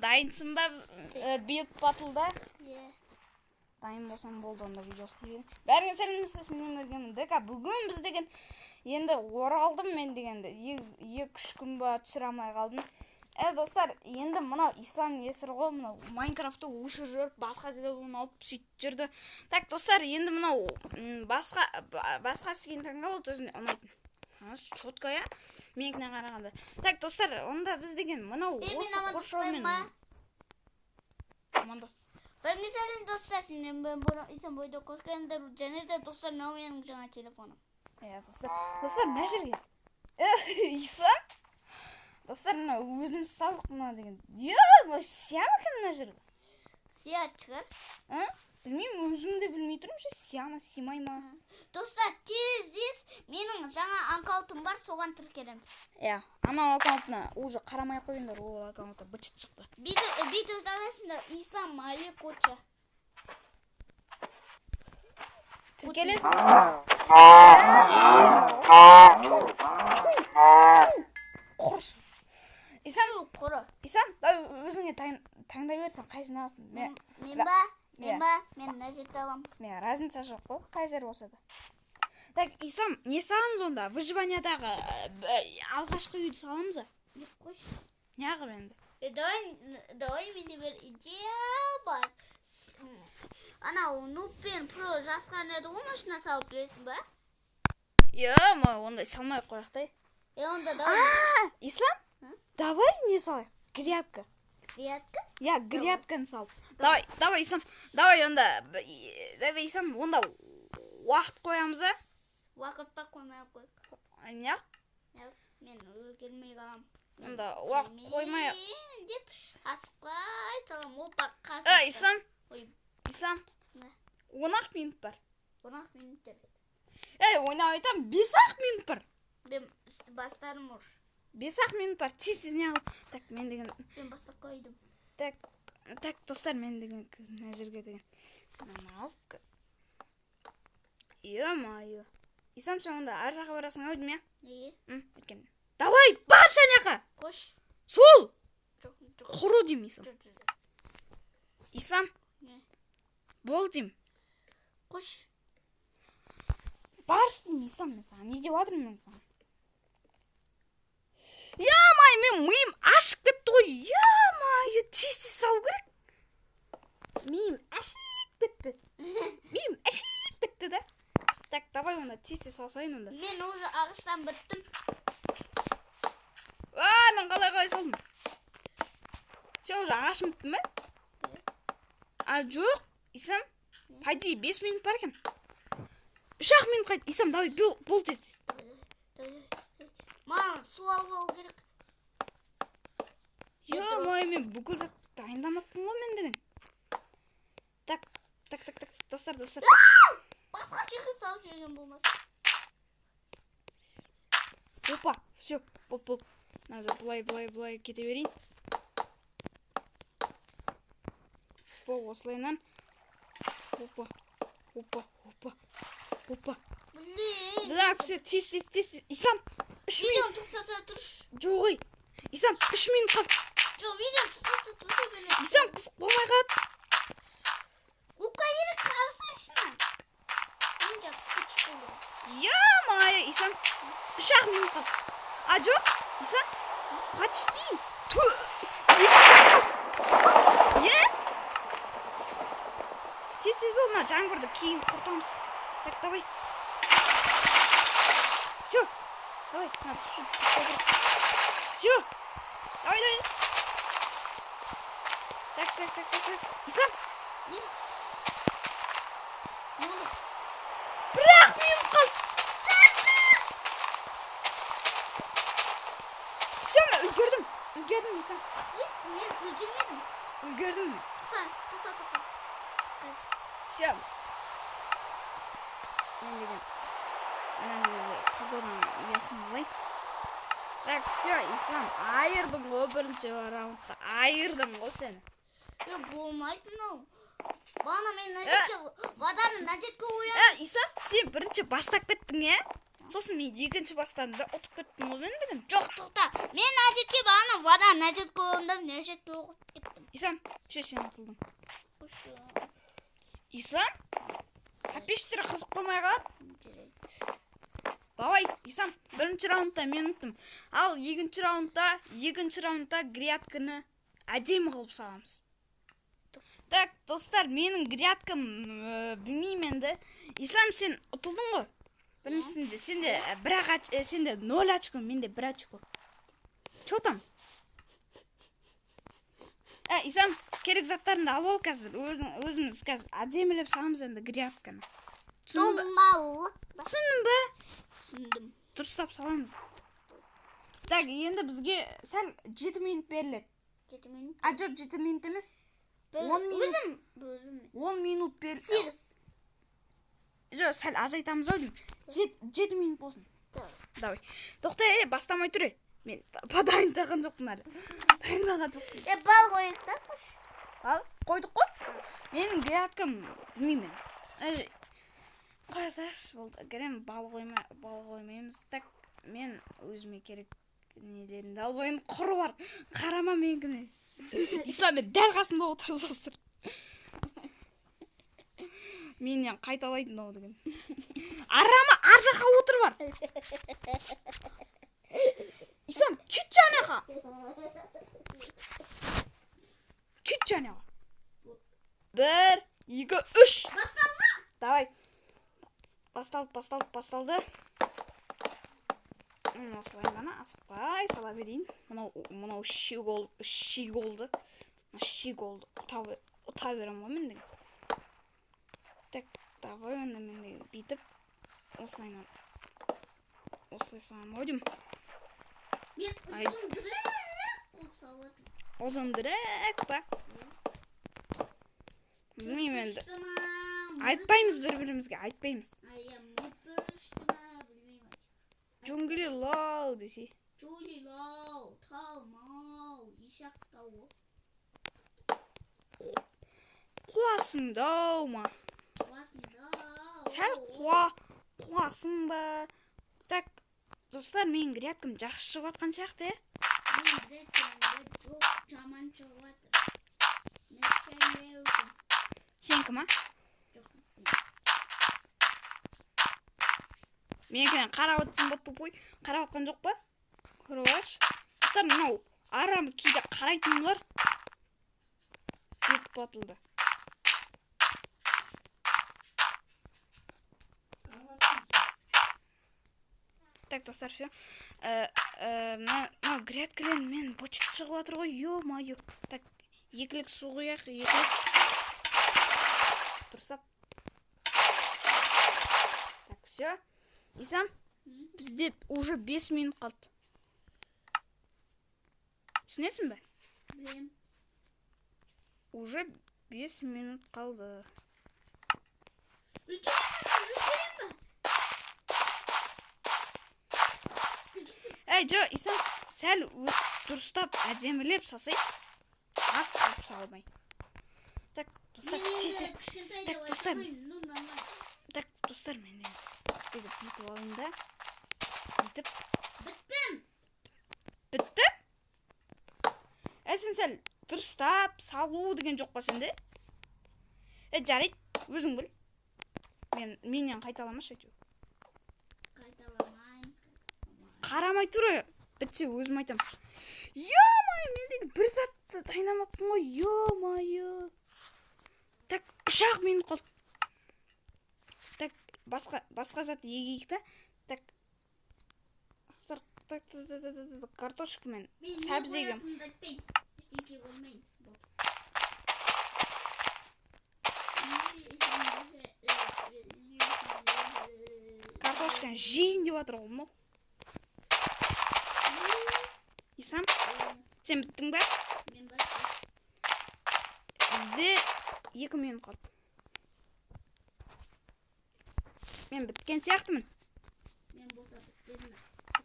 Дайынсың ба? Билік батылда? Иә. Дайын болсам болды, онда видео түсірейін. Бәріңе сәлеметсіздер, сендермен ДК. Бүгін біз деген енді оралдым мен дегенде. 2-3 күн ба түсіре алмай қалдым. Достар, енді мынау Ислам Есір ғой, мынау Майнкрафтты ушыр жүріп, басқа телефон алып сөйтіп жүрді. Так, достар, енді мынау басқа сізген таңғалып өзіне ұнайтын. Шотка, я? Менікіне қарағанда. Так, достар, онда біз деген мынау осы қоршаумен амандас. Бәріңе сәлем достар, сендермен мен бұны итсам бойда қосқандар, және де достар, мынау менің жаңа телефоным. Достар, мына жерге. Исам? Достар, мына өзіміз салдық мына деген. Сия ма екен мына жерге? Сия шығар. Білмеймін, өзім де білмей тұрмын, сия ма, симай ма. Достар, тез менің жаңа аккаунтым бар, соған тіркелеміз. Анау аккаунтына уже қарамай қойыңдар, ол аккаунтта бычыт шықты. Бүйтіп жазасыңдар, Ислам Аликоча. Тіркелесің. Құрыш. Исам, өзіңе таңдай берсің, қайсыны алсын? Мен мына жерді алам. Мен разница жоқ қой, қай жер болса да. Так, Исам, не саламыз онда? Выживаниядағы алғашқы үйді саламыз ба? Қош. Не қылып енді? Давай менде бір идея бар. Анау Нуппен Про жасқан еді ғой, машина салып білесің ба? Ондай салмай қояқтай. Онда давай. Ислам, давай не салайық? Грядка. Грядка? Грядканы салып. Давай, Исам. Давай, онда Исам, онда уақыт қоямыз, а? Уақыт па қоймай қойық. Не? Мен өлгелмей қалам. Онда уақыт қоймай. Деп асықпай салам. Опа, қасым. Исам, 10 минут бар. 10 минут деді. Ойнап айтам, 5 минут бар. Мен бастарым ұш. 5 минут бар, тез не алып. Так, мен деген... Мен бастап қойдым. Так, достар, мен деген мына жерге деген. Алып. Ё-моё. Исам, сен онда ар жаққа барасың ау деймін, Неге? Өткен. Давай, бар жаңаға. Қош. Сол. Құру деймін, Исам. Исам. Бол деймін. Қош. Барш деймін, Исам, мен саған. Не деп адырмын мен саған? Ё-моё, мен миым ашық кетті ғой. Ё-моё, тез салу керек. Миым ашық кетті. Да? Так, давай онда тез салсайын онда. Мен уже ағыштан біттім. Мен қалай салдым? Сен уже ағашым біттім бе? Жоқ, Исам. Пайди, 5 минут бар екен. 3 минут қайт. Исам, давай, бол тез. Маған су алу керек. Ё-моё, мен бүкіл зат дайындамаппын ғой мен деген. Так, достар. Басқа жерге салып жүрген болмас. Опа, все, бол. Надо былай кете берейін. Осылайынан. Опа. Блин. Так, все, тез. Исам, 3 минут. Видеоны тоқтата тұрш. Жоқ ой. Исам, 3 минут қал. Жоқ, видеоны тоқтата тұрш. Исам, қызық болмай қалады. Губка керек қарсайшына. Мен жақ күш болды. Ё-моё, Исам, 3 минут қал. Жоқ, Исам, почти. Тез бол, мына жаңбырды кейін құртамыз. Так, давай. Все. Давай, надо су. Все. Давай. Так. Исам. Бірақ минут қалды. Все, мен үлгердім, Исам. Мен үлгермедім. Үлгердім. Тоқта. Все. Мен деген. Погоданың ұясын олай. Так, все, Ислам, айырдым ғой бірінші раундта. Айырдым ғой сені. Болмайды мынау. Бана мен воданы мына жерге қоям. Ислам, сен бірінші бастап кеттің, Сосын мен екінші бастадым да ұтып кеттім ғой мен деген. Жоқ, тоқта. Мен мына жерге бағана воданы мына жерге қойдым, мына жерге қойып кеттім. ұтылдым. Исам, все сен ұтылдың. Ұшы. Исам? Пештері қызық қоймай қалады. Жүрек. Давай, Исам, бірінші раундта мен ұттым. Ал екінші раундта грядканы әдемі қылып саламыз. Так, достар, менің грядкам білмеймін енді. Ислам, сен ұтылдың ғой? Біріншісінде, сенде 0 очко, менде 1 очко. Че там? Ислам, керек заттарыңды алып ал қазір. Өзіміз қазір әдемілеп саламыз енді грядканы. Түсіндің бе? Түсіндім. Дұрыстап саламыз. Так, енді бізге сәл 7 минут беріледі. 7 минут? Жоқ, 7 минут емес. 10 минут. Өзім. 10 минут беріледі. 8. Жоқ, сәл азайтамыз ау деймін. 7 минут болсын. Давай. Тоқта, бастамай тұр. Мен дайындаған жоқпын әлі. Дайындаған жоқпын. Бал қойық та? Ал, қойдық қой? Менің грядкам білмеймін. Қойсаш болды. Грем бал қоймаймыз. Так, мен өзіме керек нелерімді алып ойын құры бар. Қарама менгіне. Ислам, мен дәл қасымда отырып достыр. Менен қайталайтын ау деген. Арама ар жаққа отыр бар. Ислам, күт жаңаға. Күт жаңаға. 1, 2, 3. Басталма. Давай. Басталды. Осылай ғана асықпай сала берейін. Мынау ши голды. Ұта берем ғой мен деген. Так, давай онда мен деген бейтіп. Осылай салам ау деймін. Мен ұзындырек қылып салатым. Ұзындырек па? Білмеймін енді. Айтпаймыз бір-бірімізге, айтпаймыз. Джунгли лау десе. Джунгли лау, талмау, ишақтау. Қуасыңдау ма? Сәл қуасың ба? Так, достар, мен грядкам жақсы шығып атқан сияқты, Мен грядкамда жоқ, жаман шығып атыр. Сенікі ма? Менікінен қарап атсын ба тупой? Қарап атқан жоқ па? Көріп алайықшы. Достар, мынау арам кейде қарайтын бар. Кетіп батылды. Так, достар, все. Мынау грядкілен мен бычыт шығып атыр ғой, ё-майо. Так, екілік су құяқ, екілік. Дұрыстап. Так, все. Ислам, бізде уже 5 минут қалды. Түсінесің бе? Білем. Уже 5 минут қалды. Жо, Ислам, сәл дұрыстап әдемілеп салсай. Аз салып салмай. Так, достар, тез. Так, достар, мен бүйтіп алайын да. Бүйтіп. Бітті? Сен сәл дұрыстап салу деген жоқ па сенде? Жарайды, өзің біл. Менен қайталамашы әйтеу. Қайталамаймыз. Қарамай тұр, бітсе өзім айтам. Ё-майо, мендегі бір затты дайнамаппын ғой, ё-майо. Так, 3 минут қалды. Так, басқа зат егейік та. Так, картошка мен сәбіз егем. Картошканы жейін деп жатыр ғой мынау. Ислам, сен біттің бе? Мен біттім. Бізде 2 минут қалды. Мен біткен сияқтымын. Мен болса бітпедім.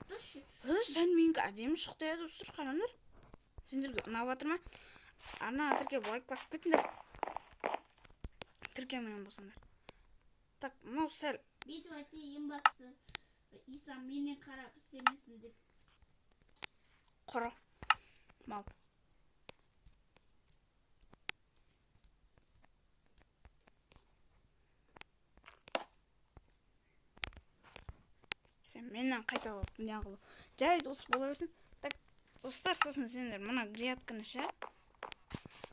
Тұршы. Сән менгі әдемі шықты еді, ұстыр қарандар. Сендерге ұнап жатыр ма? Ана тіркеп лайк басып кетіңдер. Тіркемеген болсаңдар. Так, мынау сәл. Бүйтіп әте ең бастысы Ислам менен қарап істемесін деп. Қора. Мал. Сен менен қайталап не қылып. Жарайды, осы бола берсін. Так, достар, сосын сендер мына грядканы ша.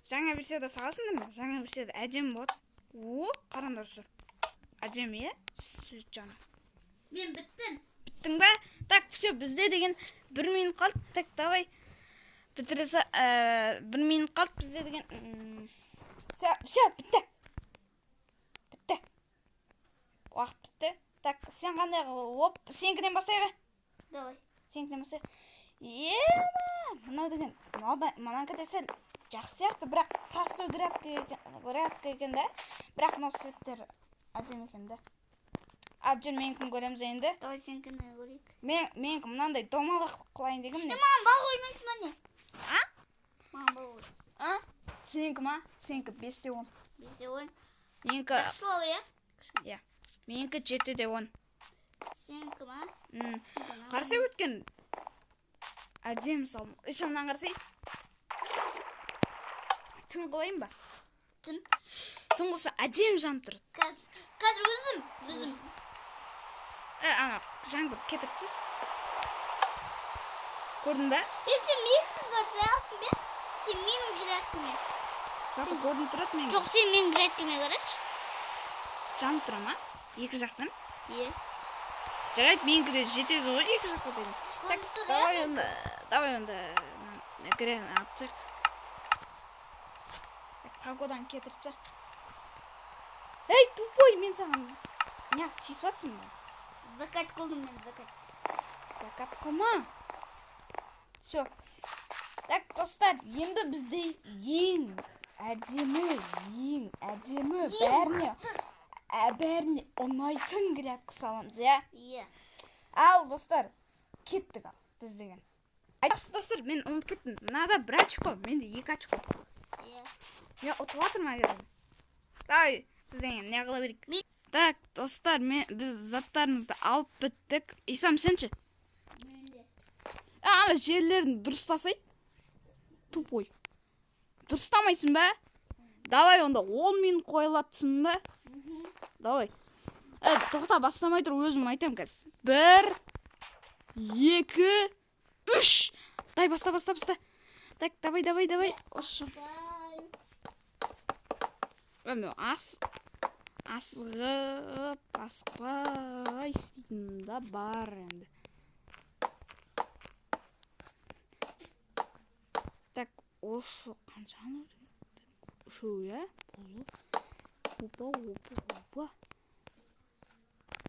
Жаңа версияда саласыңдар ма? Жаңа версияда әдемі болады. О, қараңдар сұр. Әдемі, сөз жаны. Мен біттім. Біттің ба? Так, все, бізде деген 1 минут қалды. Так, давай. Бітіресе, 1 минут қалды бізде деген. Все, бітті. Бітті. Уақыт бітті. Так, сен қандай оп, сенкіден бастайға? Давай. Сенкіден бастайға. Мынау деген, мынанкі десен жақсы сияқты, бірақ простой грядка екен да. Бірақ мынау светтер әдемі екен да. Абжан менікін көреміз енді. Давай сенкіні көрейік. Менікі мынандай домалақ қылайын деген не? Маған бал қоймайсың ба не? А? Маған бал қойсың. Сенікі ма? Сенікі 5-10. 5-10. Менікі... Жақсылау, е? Иә. Менікі 7-10. Сенікі ма? Қарсы өткен әдемі салым. Үшімнан қарсы. Түн қылайын ба? Түн? Түн қылса әдемі жанып тұрды. Қазір өзім. Ана, жаңбыр кетіріпсіз. Көрдің бә? Сен менің көрсе алтын бе? Сен менің грядкіме. Заты көрдің тұрады мен. Жоқ, сен менің грядкіме қарашы. Жанып тұра ма? Екі жақтан? Е. Жарайды, менікі де жетеді ғой екі жаққа деген. Так, давай онда грядкіні алып тұр. Погоданы кетіріп тұр. Эй, тупой, мен саған неғып тиісіп атсың ба? Закат қылдым мен, закат. Закат қылма. Все. Так, достар, енді бізде ең әдемі, бәріне ұнайтын грядка саламыз, иә? Иә. Ал, достар, кеттік ал, біз деген. Айтпақшы, достар, мен ұмыт кеттім. Мынада 1 очко, менде 2 очко. Иә. Мен ұтып атырма керек. Давай, біз деген не қыла берейік. Так, достар, біз заттарымызды алып біттік. Исам, сенші? Менде. Ана жерлерін дұрыстасай. Тупой. Дұрыстамайсың ба? Давай, онда 10 минут қойылатсың ба? Давай. Тоқта, бастамай тұр, өзім айтам қазір. 1, 2, 3. Дай, баста. Так, давай. Ошы. Асықпай істейтінім да бар енді. Так, ошы қаншаны? Үшеу, я? Опа.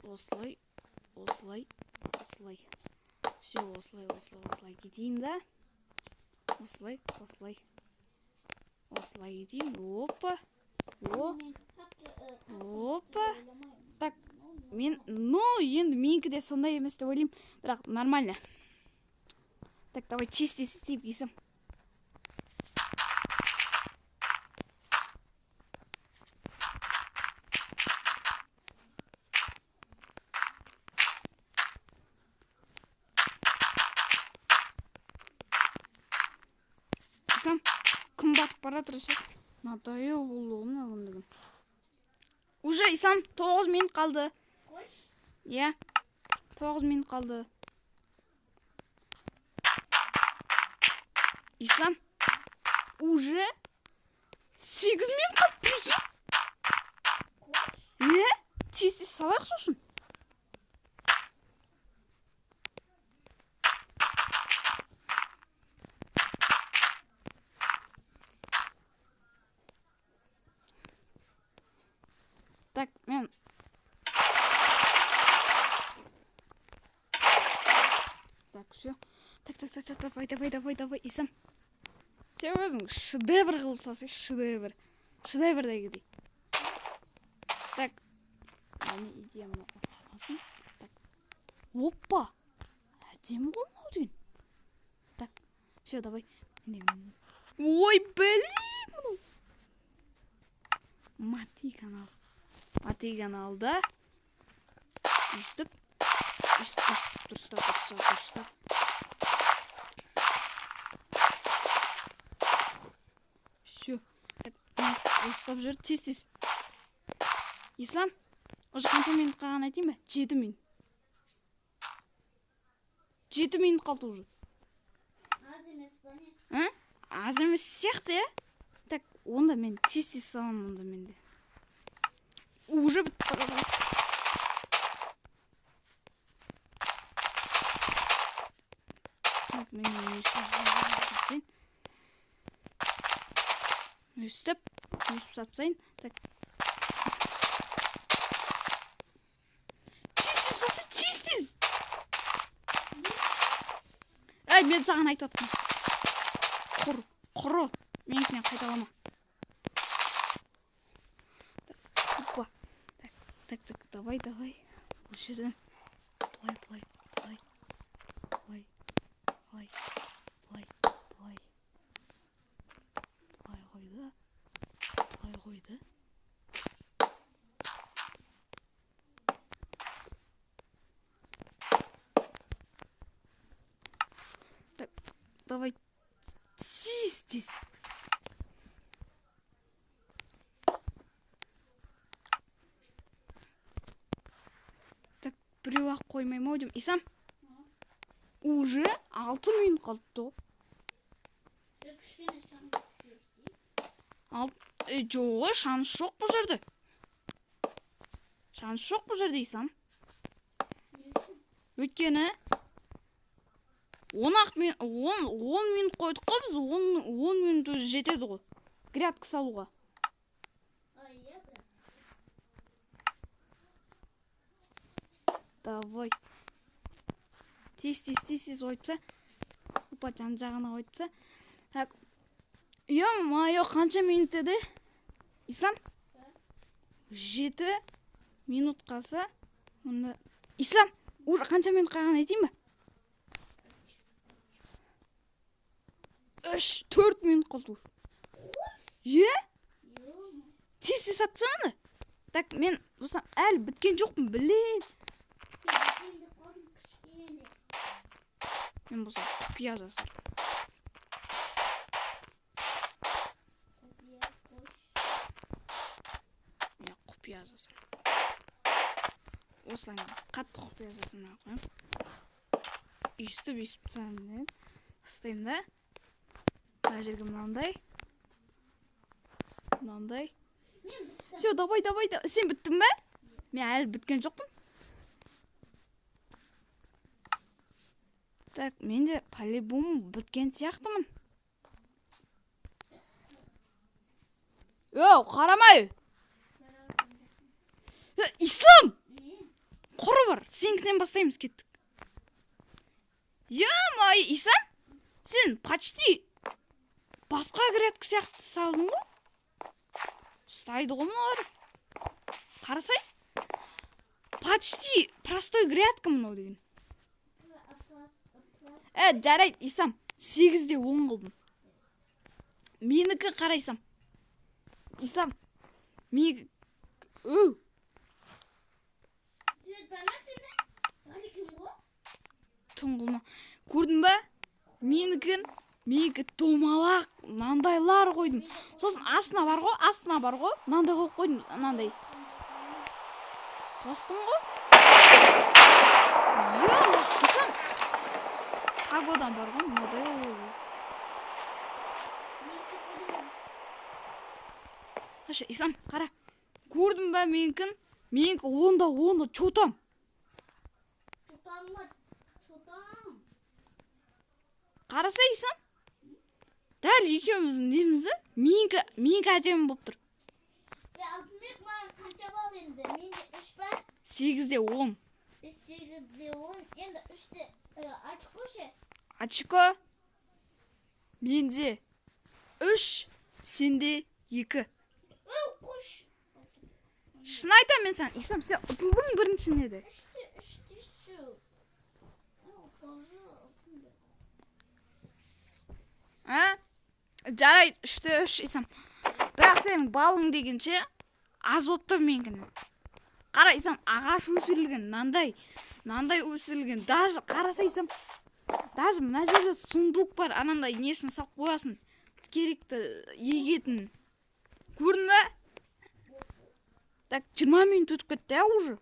Осылай. Все, осылай кетейін да. Осылай кетейін. Опа. Так, енді менікі де сондай емес деп ойлаймын, бірақ нормально. Так, давай тез істейіп есім. Есім, күн батып бара тұрышы. Надоел бұл оғын. Уже, Исам, 9 минут қалды. Қош? Иә, 9 минут қалды. Исам, уже 8 минут қалды, прикинь. Қош? Тез салайық сосын. Так, мен... Так, все. Так, давай, Исам. Сен өзің шедевр қылып салсай, шедевр. Шедевр да кедей. Так. Әне идея мұны алсын. Так. Опа! Әдемі ғой мынау деген. Так, все, давай. Ой, блин! Мати каналда. Үстіп. Дұрыстап. Все. Дұрыстап жүр, тез. Ислам, уже қанша минут қалған айтайын ба? 7 минут. 7 минут қалды уже. Аз емес па не? Аз емес сияқты, иә? Так, онда мен тез саламын онда менде. Уже бітіп бара жатыр. Так, мен өстіп сапсайын. Так. Тез. Мен саған айтаттым. Құры. Менікінен қайталама. Так, давай. Осы жерден. Былай. Қойды. Так, давай. Тез. Так, біреу-ақ қоймайым ау деймін. Исам, уже 6 минут қалды. Кішкене шаң Жоғы, шанс жоқ бұл жерде. Исам. Өйткені 10 минут қойдық қой біз, 10 минут өзі жетеді ғой. Грядка салуға. Давай. Тез ойытса. Опа, жан-жағына ойытса. Так. Ё-моё, қанша минут еді? Исам? 7 минут қалса. Исам, уже қанша минут қалған айтайын ба? 4 минут қалды. Тез сапсана. Так, мен әлі біткен жоқпын, білейін. Мен болса құпия жасар. Құпия жасар. Осылай қатты құпия жасамай қойым. Үстіп тастаймын. Істеймін да. Мына жерге мынандай. Все, давай. Сен біттің бе? Мен әлі біткен жоқпын. Так, мен де по-любому біткен сияқтымын. Қарамай! Ислам! Құры бар, сенкінен бастаймыз кеттік. Ё-моё, Ислам! Сен почти басқа грядка сияқты салдың ғой? Ұстайды ғой мыналар. Қарасай? Почти простой грядка мынау деген. Жарайды, Ислам, 8-де 10 қылдым. Менікі қарайсам. Ислам, мен... Свет барма сені? Алекім ғой? Тұңғылма. Көрдің ба? Менікі домалақ, мандайлар қойдым. Сосын астына бар ғой, мандай қойып қойдым, мынандай. Қостым ғой? Ислам, қағодан бар ғой, мынандай ғой. Ислам, қара. Көрдің ба менікі 10-да чотам. Чотам. Қараса, Ислам? Дәл екеуміздің немізі менікі әдемі болып тұр. Алтынбек маған қанша бал енді? Менде 3 бар. 8-де 10. 8-де 10. Енді 3-те очко ше? Очко. Менде 3, сенде 2. Қош. Шын айтам мен саған, Ислам, сен ұтылдың біріншіне де. 3-те шу. Жарайды, 3-те 3, Ислам. Бірақ сенің балың дегенше аз болып тұр менікіне. Қара, Ислам, ағаш өсірілген, нандай өсірілген. Даже қараса, Ислам, даже мына жерде сундук бар, анандай несін сақ қоясын. Керекті егетін. Көрдің бе? Так, 20 минут өтіп кетті, уже.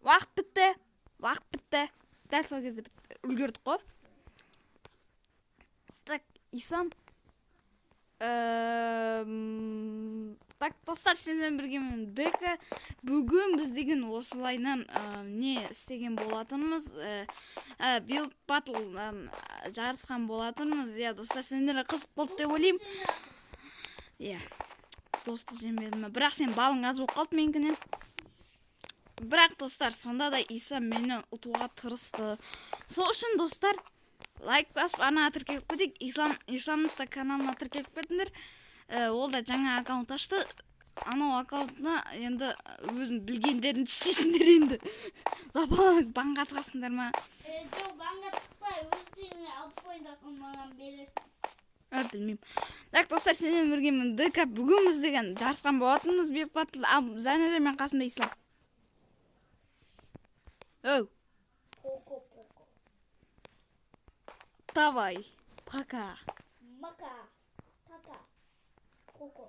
Уақыт бітті. дәл сол кезде үлгердік қой. Так, Ислам. Так, достар, сенден біргемін ДК. Бүгін біз деген осылайнан не істеген болатынымыз. Билд батл жарысқан болатынымыз. Иә, достар, сендер қызық болды деп ойлаймын. Иә, досты жемедім. Бірақ сен балың аз болып қалды менкінен. Бірақ, достар, сонда да Ислам мені ұтуға тырысты. Сол үшін, достар, лайк басып, ана тіркеліп кетейік. Исламның каналына тіркеліп кетіңдер. Ол да жаңа аккаунт ашты. Анау аккаунтына енді өзің білгендерін істейсіңдер енді. Запаланып банға тығасыңдар ма? Жоқ, банға тықпай, өздеріңе алып қойында соны маған бересің. Білмеймін. Так, достар, сенен біргемін ДК. Бүгін біз деген жарысқан болатынымыз бек батыл. Және де мен қасымда Ислам. Оу. Коко. Давай. Пока. Мака. Тата. Коко.